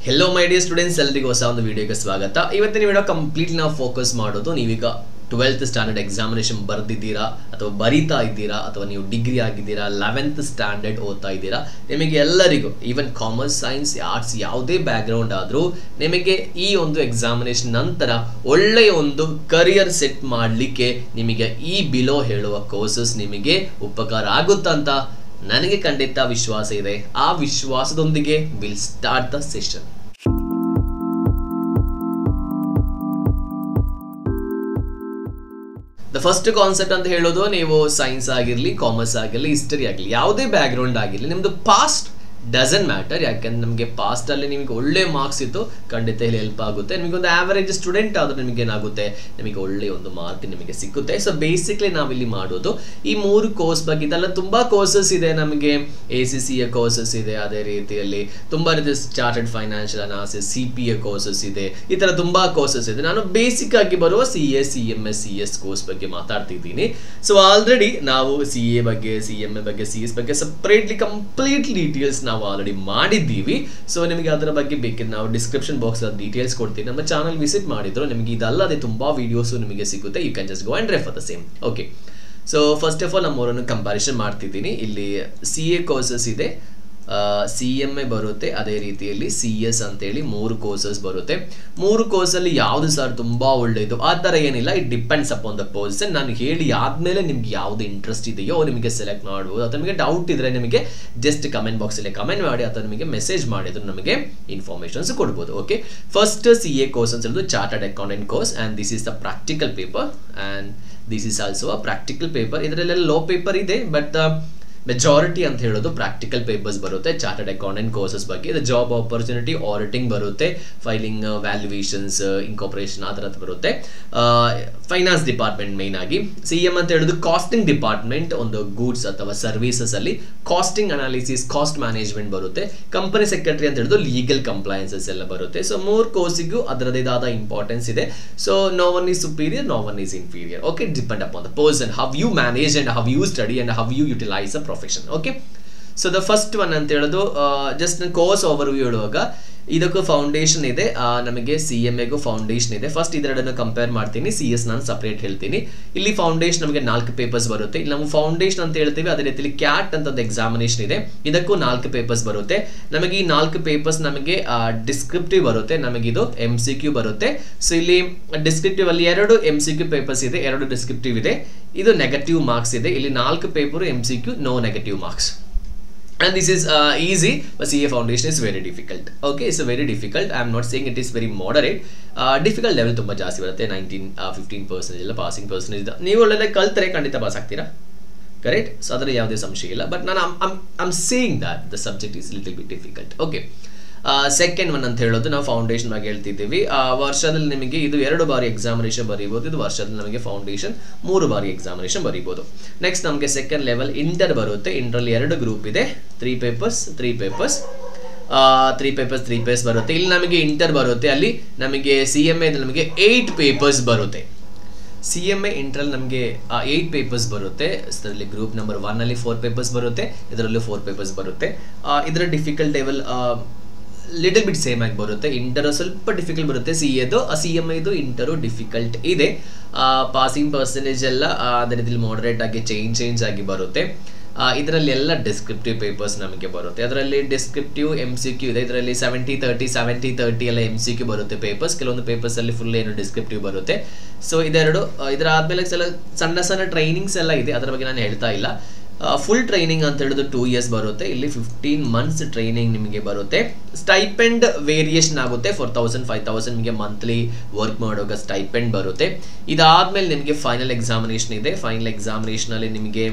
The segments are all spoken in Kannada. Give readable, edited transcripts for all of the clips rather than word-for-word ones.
ಹೆಲೋ ಮೈ ಡಿಯರ್ ಸ್ಟೂಡೆಂಟ್ಸ್, ಎಲ್ಲರಿಗೂ ಹೊಸ ಒಂದು ವಿಡಿಯೋಗೆ ಸ್ವಾಗತ. ಇವತ್ತಿನ ವಿಡಿಯೋ ಕಂಪ್ಲೀಟ್ಲಿ ನಾವು ಫೋಕಸ್ ಮಾಡೋದು ನೀವೀಗ 12th ಸ್ಟ್ಯಾಂಡರ್ಡ್ ಎಕ್ಸಾಮಿನೇಷನ್ ಬರೆದಿದ್ದೀರಾ ಅಥವಾ ಬರೀತಾ ಇದ್ದೀರಾ ಅಥವಾ ನೀವು ಡಿಗ್ರಿ ಆಗಿದ್ದೀರಾ, 11th ಸ್ಟ್ಯಾಂಡರ್ಡ್ ಓದ್ತಾ ಇದ್ದೀರಾ, ನಿಮಗೆ ಎಲ್ಲರಿಗೂ ಈವನ್ ಕಾಮರ್ಸ್, ಸೈನ್ಸ್, ಆರ್ಟ್ಸ್ ಯಾವುದೇ ಬ್ಯಾಕ್ಗ್ರೌಂಡ್ ಆದರೂ ನಿಮಗೆ ಈ ಒಂದು ಎಕ್ಸಾಮಿನೇಷನ್ ನಂತರ ಒಳ್ಳೆಯ ಒಂದು ಕರಿಯರ್ ಸೆಟ್ ಮಾಡಲಿಕ್ಕೆ ನಿಮಗೆ ಈ ಬಿಲೋ ಹೇಳುವ ಕೋರ್ಸಸ್ ನಿಮಗೆ ಉಪಕಾರ ಆಗುತ್ತಾ ಅಂತ ನನಗೆ ಖಂಡಿತ ವಿಶ್ವಾಸ ಇದೆ. ಆ ವಿಶ್ವಾಸದೊಂದಿಗೆ will start the session. The first concept ಅಂತ ಹೇಳೋದು, ನೀವು ಸೈನ್ಸ್ ಆಗಿರಲಿ, ಕಾಮರ್ಸ್ ಆಗಿರಲಿ, ಹಿಸ್ಟರಿ ಆಗಲಿ, ಯಾವುದೇ ಬ್ಯಾಕ್ಗ್ರೌಂಡ್ ಆಗಿರಲಿ, ನಿಮ್ಮದು ಪಾಸ್ಟ್ ಡಸಂಟ್ ಮ್ಯಾಟರ್. ಯಾಕೆಂದ್ರೆ ನಮಗೆ ಪಾಸ್ಟಲ್ಲಿ ನಿಮಗೆ ಒಳ್ಳೆ ಮಾರ್ಕ್ಸ್ ಇತ್ತು, ಖಂಡಿತ ಇಲ್ಲಿ ಹೆಲ್ಪ್ ಆಗುತ್ತೆ. ನಿಮಗೆ ಒಂದು ಆವರೇಜ್ ಸ್ಟೂಡೆಂಟ್ ಆದರೂ ನಿಮಗೆ ಏನಾಗುತ್ತೆ, ನಿಮಗೆ ಒಳ್ಳೆಯ ಒಂದು ಮಾರ್ಕ್ ನಿಮಗೆ ಸಿಕ್ಕುತ್ತೆ. ಸೊ ಬೇಸಿಕ್ಲಿ ನಾವಿಲ್ಲಿ ಮಾಡೋದು ಈ 3 ಕೋರ್ಸ್ ಬಗ್ಗೆ. ಇದೆಲ್ಲ ತುಂಬ ಕೋರ್ಸಸ್ ಇದೆ, ನಮಗೆ ACCA ಕೋರ್ಸಸ್ ಇದೆ, ಅದೇ ರೀತಿಯಲ್ಲಿ ತುಂಬ ರೀತಿಯ chartered financial analysis, CPA courses ಇದೆ, ಈ ಥರ ತುಂಬ ಕೋರ್ಸಸ್ ಇದೆ. ನಾನು ಬೇಸಿಕ್ ಆಗಿ ಬರುವ CA, CMS, CS ಕೋರ್ಸ್ ಬಗ್ಗೆ ಮಾತಾಡ್ತಿದ್ದೀನಿ. ಸೊ ಆಲ್ರೆಡಿ ನಾವು CA ಬಗ್ಗೆ, CMA ಬಗ್ಗೆ, CS ಬಗ್ಗೆ ಸಪ್ರೇಟ್ಲಿ ಕಂಪ್ಲೀಟ್ ಡೀಟೇಲ್ಸ್ ನಾವು ಆಲ್ರೆಡಿ ಮಾಡಿದ್ದೀವಿ. ಸೊ ನಿಮಗೆ ಅದರ ಬಗ್ಗೆ ಬೇಕಿದ್ರೆ ನಾವು ಡಿಸ್ಕ್ರಿಪ್ಷನ್ ಬಾಕ್ಸ್ ಡೀಟೇಲ್ಸ್ ಕೊಡ್ತೀನಿ. ನಮ್ಮ ಚಾನಲ್ ವಿಸಿಟ್ ಮಾಡಿದ್ರು ನಿಮಗೆ ಇದಲ್ಲದೆ ತುಂಬಾ ವಿಡಿಯೋಸ್ ನಿಮಗೆ ಸಿಗುತ್ತೆ. You can just go and refer the same. Okay, so first of all ನಮ್ಮವರನ್ನು ಕಂಪ್ಯಾರಿಸನ್ ಮಾಡ್ತಿದ್ದೀನಿ. ಇಲ್ಲಿ CA ಕೋರ್ಸಸ್ ಇದೆ, CMA ಬರುತ್ತೆ, ಅದೇ ರೀತಿಯಲ್ಲಿ CS ಅಂತೇಳಿ 3 ಕೋರ್ಸಸ್ ಬರುತ್ತೆ. 3 ಕೋರ್ಸಲ್ಲಿ ಯಾವುದು ಸರ್ ತುಂಬ ಒಳ್ಳೆಯದು ಆ ಥರ ಏನಿಲ್ಲ. It depends upon the person. ನಾನು ಹೇಳಿ ಆದಮೇಲೆ ನಿಮ್ಗೆ ಯಾವುದು ಇಂಟ್ರೆಸ್ಟ್ ಇದೆಯೋ ನಿಮಗೆ ಸೆಲೆಕ್ಟ್ ಮಾಡ್ಬೋದು. ಅಥವಾ ನಿಮಗೆ ಡೌಟ್ ಇದ್ದರೆ ನಿಮಗೆ ಜಸ್ಟ್ ಕಮೆಂಟ್ ಬಾಕ್ಸಲ್ಲಿ ಕಮೆಂಟ್ ಮಾಡಿ ಅಥವಾ ನಿಮಗೆ ಮೆಸೇಜ್ ಮಾಡಿದ್ರು ನಮಗೆ ಇನ್ಫಾರ್ಮೇಷನ್ಸ್ ಕೊಡ್ಬೋದು. ಓಕೆ, ಫಸ್ಟ್ CA ಕೋರ್ಸ್ ಅಂತ ಹೇಳೋದು chartered accountant course and this is the practical paper and this is also a practical paper. ಇದರಲ್ಲೆಲ್ಲ ಲೋ ಪೇಪರ್ ಇದೆ, ಬಟ್ ಮೆಜಾರಿಟಿ ಅಂತ ಹೇಳೋದು ಪ್ರಾಕ್ಟಿಕಲ್ ಪೇಪರ್ಸ್ ಬರುತ್ತೆ ಚಾರ್ಟರ್ಡ್ ಅಕೌಂಟೆಂಟ್ ಕೋರ್ಸಸ್ ಬಗ್ಗೆ. ಇದು ಜಾಬ್ ಆಪರ್ಚುನಿಟಿ, ಆಡಿಟಿಂಗ್ ಬರುತ್ತೆ, ಫೈಲಿಂಗ್, ವ್ಯಾಲ್ಯೂಯೇಷನ್ಸ್, ಇನ್ಕಾರ್ಪೊರೇಷನ್ ಆ ಥರದ್ದು ಬರುತ್ತೆ. ಫೈನಾನ್ಸ್ ಡಿಪಾರ್ಟ್ಮೆಂಟ್ ಮೇನ್ ಆಗಿ. CM ಅಂತ ಹೇಳೋದು ಕಾಸ್ಟಿಂಗ್ ಡಿಪಾರ್ಟ್ಮೆಂಟ್, ಒಂದು ಗೂಡ್ಸ್ ಅಥವಾ ಸರ್ವಿಸಸ್ ಅಲ್ಲಿ ಕಾಸ್ಟಿಂಗ್ ಅನಾಲಿಸಿಸ್, ಕಾಸ್ಟ್ ಮ್ಯಾನೇಜ್ಮೆಂಟ್ ಬರುತ್ತೆ. ಕಂಪನಿ ಸೆಕ್ರೆಟರಿ ಅಂತ ಹೇಳೋದು ಲೀಗಲ್ ಕಂಪ್ಲೈನ್ಸಸ್ ಎಲ್ಲ ಬರುತ್ತೆ. ಸೊ 3 ಕೋರ್ಸಿಗೂ ಅದರದಾದ ಇಂಪಾರ್ಟೆನ್ಸ್ ಇದೆ. So no one is superior, no one is inferior. Okay, depend upon the person, how you manage and how you study and how you utilise a profession. Okay, so the first one ಅಂತ ಹೇಳೋದು ಜಸ್ಟ್ ಕೋರ್ಸ್ ಓವರ್ ವ್ಯೂ ಹೇಳುವಾಗ ಇದಕ್ಕೂ ಫೌಂಡೇಶನ್ ಇದೆ, ನಮಗೆ CMAಗೂ ಫೌಂಡೇಶನ್ ಇದೆ. ಫಸ್ಟ್ ಇದೆರಡನ್ನು ಕಂಪೇರ್ ಮಾಡ್ತೀನಿ, CS ನಾನು ಸಪ್ರೇಟ್ ಹೇಳ್ತೀನಿ. ಇಲ್ಲಿ ಫೌಂಡೇಶನ್ ನಮಗೆ 4 ಪೇಪರ್ಸ್ ಬರುತ್ತೆ. ಇಲ್ಲಿ ನಾವು ಫೌಂಡೇಶನ್ ಅಂತ ಹೇಳ್ತೀವಿ, ಅದೇ ರೀತಿಯಲ್ಲಿ ಕ್ಯಾಟ್ ಅಂತ ಒಂದು ಎಕ್ಸಾಮಿನೇಷನ್ ಇದೆ, ಇದಕ್ಕೂ 4 ಪೇಪರ್ಸ್ ಬರುತ್ತೆ. ನಮಗೆ ಈ 4 ಪೇಪರ್ಸ್ ನಮಗೆ ಡಿಸ್ಕ್ರಿಪ್ಟಿವ್ ಬರುತ್ತೆ, ನಮಗೆ ಇದು MCQ ಬರುತ್ತೆ. ಸೊ ಇಲ್ಲಿ ಡಿಸ್ಕ್ರಿಪ್ಟಿವ್ ಅಲ್ಲಿ 2 MCQ ಪೇಪರ್ಸ್ ಇದೆ, 2 ಡಿಸ್ಕ್ರಿಪ್ಟಿವ್ ಇದೆ. ಇದು ನೆಗೆಟಿವ್ ಮಾರ್ಕ್ಸ್ ಇದೆ. ಇಲ್ಲಿ 4 paper MCQ, no negative marks. And this is easy, but CA foundation is very difficult. Okay, it's very difficult. I am not saying it is very moderate. Difficult level ತುಂಬಾ ಜಾಸ್ತಿ ಬರುತ್ತೆ. 15% ಇಲ್ಲ ಪಾಸಿಂಗ್ ಪರ್ಸೆಂಟೇಜ್. ನೀವು ಒಳ್ಳೆ ಕಲ್ತರೆ ಖಂಡಿತ ಪಾಸ್ ಆಗ್ತೀರಾ, ಕರೆಕ್ಟ್? ಸೊ ಅದರ ಯಾವುದೇ ಸಂಶಯ ಇಲ್ಲ. ಬಟ್ ನಾನು I'm saying that the subject is little bit difficult. Okay, second one ಅಂತ ಹೇಳೋದು ನಾವು ಫೌಂಡೇಶನ್ ಬಗ್ಗೆ ಹೇಳ್ತಿದ್ದೀವಿ. ವರ್ಷದಲ್ಲಿ ನಿಮಗೆ ಇದು 2 ಬಾರಿ ಎಕ್ಸಾಮಿನೇಷನ್ ಬರೀಬೋದು. ಇದು ವರ್ಷದಲ್ಲಿ ನಮಗೆ ಫೌಂಡೇಶನ್ 3 ಬಾರಿ ಎಕ್ಸಾಮಿನೇಷನ್ ಬರೀಬೋದು. ನೆಕ್ಸ್ಟ್ ನಮಗೆ ಸೆಕೆಂಡ್ ಲೆವೆಲ್ ಇಂಟರ್ ಬರುತ್ತೆ. ಇಂಟರಲ್ಲಿ 2 ಗ್ರೂಪ್ ಇದೆ, 3 ಪೇಪರ್ಸ್ ಬರುತ್ತೆ. ಇಲ್ಲಿ ನಮಗೆ ಇಂಟರ್ ಬರುತ್ತೆ, ಅಲ್ಲಿ ನಮಗೆ CMA ನಮಗೆ 8 ಪೇಪರ್ಸ್ ಬರುತ್ತೆ. CMA ಇಂಟ್ರಲ್ಲಿ ನಮಗೆ 8 ಪೇಪರ್ಸ್ ಬರುತ್ತೆ. ಇದರಲ್ಲಿ ಗ್ರೂಪ್ ನಂಬರ್ 1 ಅಲ್ಲಿ 4 ಪೇಪರ್ಸ್ ಬರುತ್ತೆ, ಇದರಲ್ಲೂ 4 ಪೇಪರ್ಸ್ ಬರುತ್ತೆ. ಇದರ difficult level little bit same ಆಗಿ ಬರುತ್ತೆ. ಇಂಟರ್ ಸ್ವಲ್ಪ ಡಿಫಿಕಲ್ಟ್ ಬರುತ್ತೆ, CMA ಇದು ಇಂಟರು ಡಿಫಿಕಲ್ಟ್ ಇದೆ. ಪಾಸಿಂಗ್ ಪರ್ಸೆಂಟೇಜ್ ಎಲ್ಲ ಅದೇ ರೀತಿಯಲ್ಲಿ ಮಾಡರೇಟ್ ಆಗಿ ಚೇಂಜ್ ಆಗಿ ಬರುತ್ತೆ. ಇದರಲ್ಲಿ ಎಲ್ಲ ಡಿಸ್ಕ್ರಿಪ್ಟಿವ್ ಪೇಪರ್ಸ್ ನಮಗೆ ಬರುತ್ತೆ. ಅದರಲ್ಲಿ ಡಿಸ್ಕ್ರಿಪ್ಟಿವ್ MCQ ಇದೆ. ಇದರಲ್ಲಿ 70-30 ಎಲ್ಲ MCQ ಬರುತ್ತೆ ಪೇಪರ್ಸ್. ಕೆಲವೊಂದು ಪೇಪರ್ಸ್ ಅಲ್ಲಿ ಫುಲ್ ಏನು ಡಿಸ್ಕ್ರಿಪ್ಟಿವ್ ಬರುತ್ತೆ. ಸೊ ಇದೆರಡು. ಇದರಾದ್ಮೇಲೆ ಸಣ್ಣ ಟ್ರೈನಿಂಗ್ಸ್ ಎಲ್ಲ ಇದೆ, ಅದರ ಬಗ್ಗೆ ನಾನು ಹೇಳ್ತಾ ಇಲ್ಲ. ಫುಲ್ ಟ್ರೈನಿಂಗ್ ಅಂತ ಹೇಳಿದ್ರು 2 years ಬರುತ್ತೆ. ಇಲ್ಲಿ 15 months ಟ್ರೈನಿಂಗ್ ನಿಮಗೆ ಬರುತ್ತೆ. ಸ್ಟೈಪೆಂಡ್ ವೇರಿಯೇಷನ್ ಆಗುತ್ತೆ, 4000-5000 ನಿಮಗೆ ಮಂತ್ಲಿ ವರ್ಕ್ ಮಾಡುವಾಗ ಸ್ಟೈಪೆಂಡ್ ಬರುತ್ತೆ. ಇದಾದ್ಮೇಲೆ ನಿಮಗೆ ಫೈನಲ್ ಎಕ್ಸಾಮಿನೇಷನ್ ಇದೆ. ಫೈನಲ್ ಎಕ್ಸಾಮಿನೇಷನ್ ಅಲ್ಲಿ ನಿಮಗೆ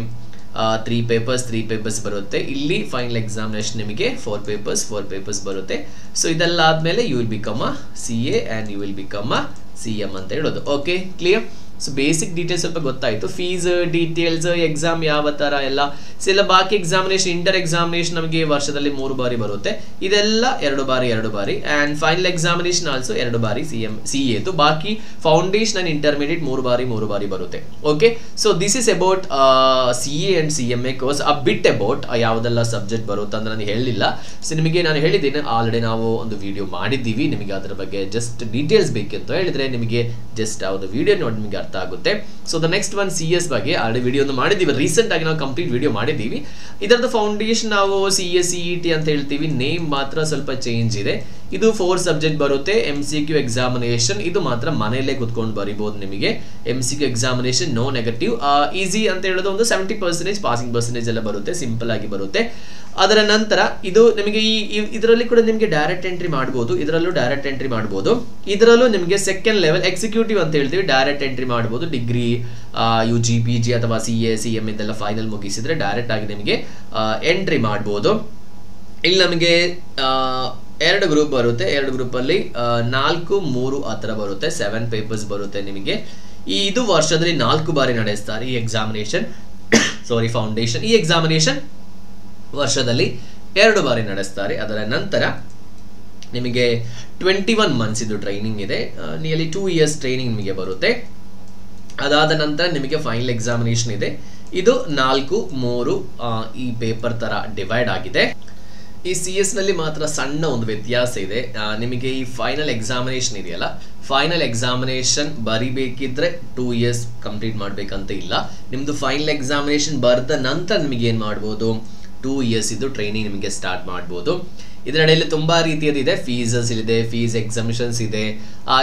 3 ಪೇಪರ್ಸ್ ಬರುತ್ತೆ. ಇಲ್ಲಿ ಫೈನಲ್ ಎಕ್ಸಾಮಿನೇಷನ್ ನಿಮಗೆ 4 ಪೇಪರ್ಸ್ ಬರುತ್ತೆ. ಸೊ ಇದೆಲ್ಲ ಆದ್ಮೇಲೆ you will become a CA and you will become a CM ಅಂತ ಹೇಳೋದು. Okay, clear? So basic details ಸ್ವಲ್ಪ ಗೊತ್ತಾಯಿತು. ಫೀಸ್ ಡೀಟೇಲ್ಸ್, ಎಕ್ಸಾಮ್ ಯಾವ ಥರ ಎಲ್ಲ ಎಲ್ಲ ಬಾಕಿ ಎಕ್ಸಾಮಿನೇಷನ್, ಇಂಟರ್ ಎಕ್ಸಾಮಿನೇಷನ್ ನಮಗೆ ವರ್ಷದಲ್ಲಿ 3 ಬಾರಿ ಬರುತ್ತೆ, ಇದೆಲ್ಲ 2 ಬಾರಿ ಆ್ಯಂಡ್ ಫೈನಲ್ ಎಕ್ಸಾಮಿನೇಷನ್ ಆಲ್ಸೋ 2 ಬಾರಿ CA. ಬಾಕಿ ಫೌಂಡೇಶನ್ ಆ್ಯಂಡ್ ಇಂಟರ್ಮೀಡಿಯೇಟ್ 3 ಬಾರಿ ಬರುತ್ತೆ. Okay, so this is about CA and CMA course. A bit about ಯಾವುದೆಲ್ಲ ಸಬ್ಜೆಕ್ಟ್ ಬರುತ್ತೆ ಅಂತ ನಾನು ಹೇಳಿಲ್ಲ. ಸೊ ನಿಮಗೆ ನಾನು ಹೇಳಿದ್ದೀನಿ ಆಲ್ರೆಡಿ ನಾವು ಒಂದು ವಿಡಿಯೋ ಮಾಡಿದ್ದೀವಿ, ನಿಮಗೆ ಅದರ ಬಗ್ಗೆ ಜಸ್ಟ್ ಡೀಟೇಲ್ಸ್ ಬೇಕಿತ್ತು ಹೇಳಿದ್ರೆ ನಿಮಗೆ ಜಸ್ಟ್ ಯಾವುದು ವಿಡಿಯೋ ನೋಡಿ ನಿಮಗೆ ಅರ್ಥ ಆಗುತ್ತೆ. So the next one CS ಬಗ್ಗೆ ಆಲ್ರೆಡಿ ವಿಡಿಯೋ ಒಂದು ಮಾಡಿದ್ದೀವಿ, ರೀಸೆಂಟ್ ಆಗಿ ನಾವು ಕಂಪ್ಲೀಟ್ ವಿಡಿಯೋ ಮಾಡಿದ್ದೀವಿ. ಇದರದ ಫೌಂಡೇಶನ್ ನಾವು CA CET ಅಂತ ಹೇಳ್ತೀವಿ, ನೇಮ್ ಮಾತ್ರ ಸ್ವಲ್ಪ ಚೇಂಜ್ ಇದೆ. ಇದು 4 ಸಬ್ಜೆಕ್ಟ್ ಬರುತ್ತೆ. MCQ ಎಕ್ಸಾಮಿನೇಷನ್ ಇದು ಮಾತ್ರ ಮನೆಯಲ್ಲೇ ಕುತ್ಕೊಂಡು ಬರಿಬಹುದು ನಿಮಗೆ. MCQ examination no negative, easy ಅಂತ ಹೇಳೋದು ಒಂದು 70% ಪಾಸಿಂಗ್ ಪರ್ಸೆಂಟೇಜ್ ಎಲ್ಲ ಬರುತ್ತೆ, ಸಿಂಪಲ್ ಆಗಿ ಬರುತ್ತೆ. ಅದರ ನಂತರ ಇದು ನಿಮಗೆ ಇದರಲ್ಲಿ ಕೂಡ ನಿಮಗೆ ಡೈರೆಕ್ಟ್ ಎಂಟ್ರಿ ಮಾಡಬಹುದು, ಇದರಲ್ಲೂ ಡೈರೆಕ್ಟ್ ಎಂಟ್ರಿ ಮಾಡಬಹುದು. ಇದರಲ್ಲೂ ನಿಮಗೆ ಸೆಕೆಂಡ್ ಲೆವೆಲ್ ಎಕ್ಸಿಕ್ಯೂಟಿವ್ ಅಂತ ಹೇಳ್ತೀವಿ, ಡೈರೆಕ್ಟ್ ಎಂಟ್ರಿ ಮಾಡಬಹುದು. ಡಿಗ್ರಿ, UG PG ಅಥವಾ CA CM ಇದೆಲ್ಲ ಫೈನಲ್ ಮುಗಿಸಿದ್ರೆ ಡೈರೆಕ್ಟ್ ಆಗಿ ನಿಮಗೆ ಎಂಟ್ರಿ ಮಾಡಬಹುದು. ಇಲ್ಲಿ ನಮಗೆ 2 ಗ್ರೂಪ್ ಬರುತ್ತೆ, 2 ಗ್ರೂಪಲ್ಲಿ 4, 3 ಆ ಥರ ಬರುತ್ತೆ, 7 ಪೇಪರ್ಸ್ ಬರುತ್ತೆ ನಿಮಗೆ. ಇದು ವರ್ಷದಲ್ಲಿ 4 ಬಾರಿ ನಡೆಸ್ತಾರೆ ಈ ಎಕ್ಸಾಮಿನೇಷನ್, ಫೌಂಡೇಶನ್. ಈ ಎಕ್ಸಾಮಿನೇಷನ್ ವರ್ಷದಲ್ಲಿ 2 ಬಾರಿ ನಡೆಸ್ತಾರೆ. ಅದರ ನಂತರ ನಿಮಗೆ 21 ಮಂತ್ಸ್ ಇದು ಟ್ರೈನಿಂಗ್ ಇದೆ, ನಿಯರ್ಲಿ 2 ಇಯರ್ಸ್ ಟ್ರೈನಿಂಗ್ ನಿಮಗೆ ಬರುತ್ತೆ. ಅದಾದ ನಂತರ ನಿಮಗೆ ಫೈನಲ್ ಎಕ್ಸಾಮಿನೇಷನ್ ಇದೆ. ಇದು 4, 3 ಈ ಪೇಪರ್ ತರ ಡಿವೈಡ್ ಆಗಿದೆ. ಈ CS ನಲ್ಲಿ ಮಾತ್ರ ಸಣ್ಣ ಒಂದು ವ್ಯತ್ಯಾಸ ಇದೆ. ನಿಮಗೆ ಈ ಫೈನಲ್ ಎಕ್ಸಾಮಿನೇಷನ್ ಇದೆಯಲ್ಲ, ಫೈನಲ್ ಎಕ್ಸಾಮಿನೇಷನ್ ಬರಿಬೇಕಿದ್ರೆ 2 ಇಯರ್ಸ್ ಕಂಪ್ಲೀಟ್ ಮಾಡಬೇಕಂತ ಇಲ್ಲ. ನಿಮ್ದು ಫೈನಲ್ ಎಕ್ಸಾಮಿನೇಷನ್ ಬರೆದ ನಂತರ ನಿಮಗೆ ಏನು ಮಾಡ್ಬೋದು, 2 ಇಯರ್ಸ್ ಇದು ಟ್ರೈನಿಂಗ್ ನಿಮಗೆ ಸ್ಟಾರ್ಟ್ ಮಾಡ್ಬೋದು. ಇದರಡೆಯಲ್ಲಿ ತುಂಬಾ ರೀತಿಯದಿದೆ, ಫೀಸಸ್ ಇದೆ, ಫೀಸ್ ಎಕ್ಸಾಮಿನೇಷನ್ಸ್ ಇದೆ.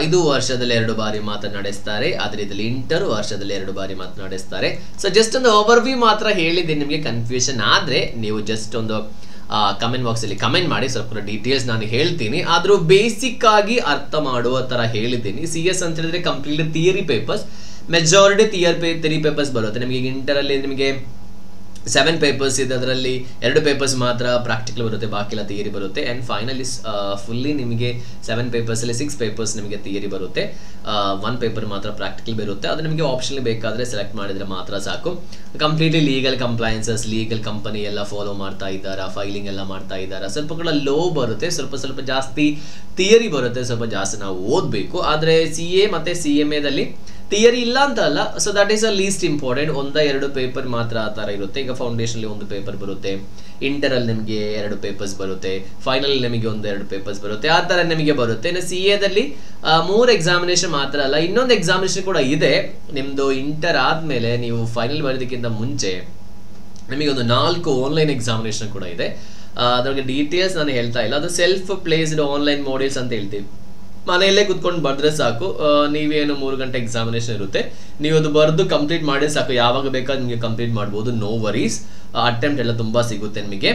ಇದು ವರ್ಷದಲ್ಲಿ 2 ಬಾರಿ ಮಾತ್ರ ನಡೆಸ್ತಾರೆ. ಅದ್ರ ಇದರಲ್ಲಿ ಇಂಟರ್ ವರ್ಷದಲ್ಲಿ 2 ಬಾರಿ ಮಾತ್ರ ನಡೆಸ್ತಾರೆ. ಸೊ ಜಸ್ಟ್ ಒಂದು ಓವರ್ವ್ಯೂ ಮಾತ್ರ ಹೇಳಿದ್ದೀನಿ, ನಿಮಗೆ ಕನ್ಫ್ಯೂಷನ್ ಆದ್ರೆ ನೀವು ಜಸ್ಟ್ ಒಂದು ಕಮೆಂಟ್ ಬಾಕ್ಸ್ ಅಲ್ಲಿ ಕಮೆಂಟ್ ಮಾಡಿ, ಸ್ವಲ್ಪ ಡೀಟೇಲ್ಸ್ ನಾನು ಹೇಳ್ತೀನಿ. ಆದ್ರೂ ಬೇಸಿಕ್ ಆಗಿ ಅರ್ಥ ಮಾಡುವ ತರ ಹೇಳಿದ್ದೀನಿ. CS ಅಂತ ಹೇಳಿದ್ರೆ completely theory papers, majority theory papers ಬರುತ್ತೆ. ನಿಮಗೆ ಇಂಟರ್ ಅಲ್ಲಿ ನಿಮಗೆ 7 ಪೇಪರ್ಸ್ ಇದೆ, ಅದರಲ್ಲಿ 2 ಪೇಪರ್ಸ್ ಮಾತ್ರ ಪ್ರಾಕ್ಟಿಕಲ್ ಬರುತ್ತೆ, ಬಾಕಿ ಎಲ್ಲ ಥಿಯರಿ ಬರುತ್ತೆ. ಆ್ಯಂಡ್ ಫೈನಲಿ ಫುಲ್ಲಿ ನಿಮಗೆ 7 ಪೇಪರ್ಸ್ ಅಲ್ಲಿ 6 ಪೇಪರ್ಸ್ ನಿಮಗೆ ಥಿಯರಿ ಬರುತ್ತೆ, 1 ಪೇಪರ್ ಮಾತ್ರ ಪ್ರಾಕ್ಟಿಕಲ್ ಬರುತ್ತೆ. ಅದು ನಿಮಗೆ ಆಪ್ಷನ್ ಬೇಕಾದರೆ ಸೆಲೆಕ್ಟ್ ಮಾಡಿದ್ರೆ ಮಾತ್ರ ಸಾಕು. Completely legal compliances, legal company ಎಲ್ಲ ಫಾಲೋ ಮಾಡ್ತಾ ಇದ್ದಾರಾ, ಫೈಲಿಂಗ್ ಎಲ್ಲ ಮಾಡ್ತಾ ಇದ್ದಾರಾ. ಸ್ವಲ್ಪ ಕೂಡ ಲೋ ಬರುತ್ತೆ, ಸ್ವಲ್ಪ ಜಾಸ್ತಿ ಥಿಯರಿ ಬರುತ್ತೆ, ಸ್ವಲ್ಪ ಜಾಸ್ತಿ ನಾವು ಓದಬೇಕು. ಆದರೆ CA ಮತ್ತು CMAದಲ್ಲಿ ಥಿಯರಿ ಇಲ್ಲ ಅಂತ ಅಲ್ಲ, so that is a least important. 1-2 paper ಮಾತ್ರ ಆ ಥರ ಇರುತ್ತೆ. ಈಗ ಫೌಂಡೇಶನ್ಲಿ 1 ಪೇಪರ್ ಬರುತ್ತೆ, ಇಂಟರಲ್ಲಿ ನಿಮಗೆ 2 ಪೇಪರ್ಸ್ ಬರುತ್ತೆ, ಫೈನಲ್ ನಿಮಗೆ 1-2 ಪೇಪರ್ಸ್ ಬರುತ್ತೆ, ಆ ಥರ ನಿಮಗೆ ಬರುತ್ತೆ. ಇನ್ನು CAದಲ್ಲಿ 3 ಎಕ್ಸಾಮಿನೇಷನ್ ಮಾತ್ರ ಅಲ್ಲ, ಇನ್ನೊಂದು ಎಕ್ಸಾಮಿನೇಷನ್ ಕೂಡ ಇದೆ. ನಿಮ್ಮದು ಇಂಟರ್ ಆದಮೇಲೆ ನೀವು ಫೈನಲ್ ಬರೋದಕ್ಕಿಂತ ಮುಂಚೆ ನಿಮಗೆ ಒಂದು 4 ಆನ್ಲೈನ್ ಎಕ್ಸಾಮಿನೇಷನ್ ಕೂಡ ಇದೆ. ಅದ್ರಿಗೆ ಡೀಟೇಲ್ಸ್ ನಾನು ಹೇಳ್ತಾ ಇಲ್ಲ, ಅದು ಸೆಲ್ಫ್ ಪ್ಲೇಸ್ಡ್ ಆನ್ಲೈನ್ ಮಾಡ್ಯೂಲ್ಸ್ ಅಂತ ಹೇಳ್ತೀವಿ. ಮನೆಯಲ್ಲೇ ಕುತ್ಕೊಂಡು ಬರೆದ್ರೆ ಸಾಕು. ನೀವೇನು 3 ಗಂಟೆ ಎಕ್ಸಾಮಿನೇಷನ್ ಇರುತ್ತೆ, ನೀವು ಅದು ಬರೆದು ಕಂಪ್ಲೀಟ್ ಮಾಡಿ ಸಾಕು, ಯಾವಾಗ ಬೇಕಾದ್ರೆ ನಿಮಗೆ ಕಂಪ್ಲೀಟ್ ಮಾಡ್ಬೋದು, ನೋ ವರೀಸ್. ಅಟೆಂಪ್ಟ್ ಎಲ್ಲ ತುಂಬ ಸಿಗುತ್ತೆ ನಿಮಗೆ.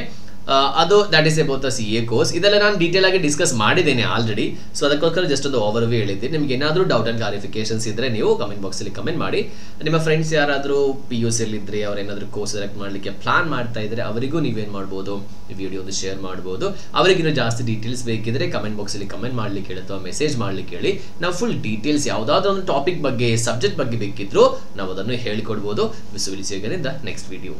ಅದು that is about the CA course. ಇದೆಲ್ಲ ನಾನು ಡೀಟೇಲ್ ಆಗಿ ಡಿಸ್ಕಸ್ ಮಾಡಿದ್ದೇನೆ ಆಲ್ರೆಡಿ. ಸೊ ಅದಕ್ಕೋಸ್ಕರ ಜಸ್ಟ್ ಒಂದು ಓವರ್ವ್ಯೂ ಹೇಳಿದ್ದೀನಿ. ನಿಮ್ಗೆ ಏನಾದರೂ ಡೌಟ್ ಆ್ಯಂಡ್ ಕ್ಲಾರಿಫಿಕೇಶನ್ಸ್ ಇದ್ದರೆ ನೀವು ಕಮೆಂಟ್ ಬಾಕ್ಸಲ್ಲಿ ಕಮೆಂಟ್ ಮಾಡಿ. ನಿಮ್ಮ ಫ್ರೆಂಡ್ಸ್ ಯಾರಾದರೂ PUC ಇದ್ದರೆ, ಅವ್ರೇನಾದರೂ ಕೋರ್ಸ್ ಸೆಲೆಕ್ಟ್ ಮಾಡಲಿಕ್ಕೆ ಪ್ಲಾನ್ ಮಾಡ್ತಾ ಇದ್ದರೆ ಅವರಿಗೂ ನೀವೇನು ಮಾಡ್ಬೋದು, ಈ ವಿಡಿಯೋ ಒಂದು ಶೇರ್ ಮಾಡ್ಬೋದು. ಅವರಿಗಿನ್ನೂ ಜಾಸ್ತಿ ಡೀಟೇಲ್ಸ್ ಬೇಕಿದ್ರೆ ಕಮೆಂಟ್ ಬಾಕ್ಸಲ್ಲಿ ಕಮೆಂಟ್ ಮಾಡಲಿಕ್ಕೆ ಹೇಳಿ ಅಥವಾ ಮೆಸೇಜ್ ಮಾಡಲಿಕ್ಕೆ ಹೇಳಿ. ನಾವು ಫುಲ್ ಡೀಟೇಲ್ಸ್ ಯಾವುದಾದ್ರೂ ಒಂದು ಟಾಪಿಕ್ ಬಗ್ಗೆ, ಸಬ್ಜೆಕ್ಟ್ ಬಗ್ಗೆ ಬೇಕಿದ್ರು ನಾವು ಅದನ್ನು ಹೇಳಿಕೊಡ್ಬೋದು. Will see you again in the next video.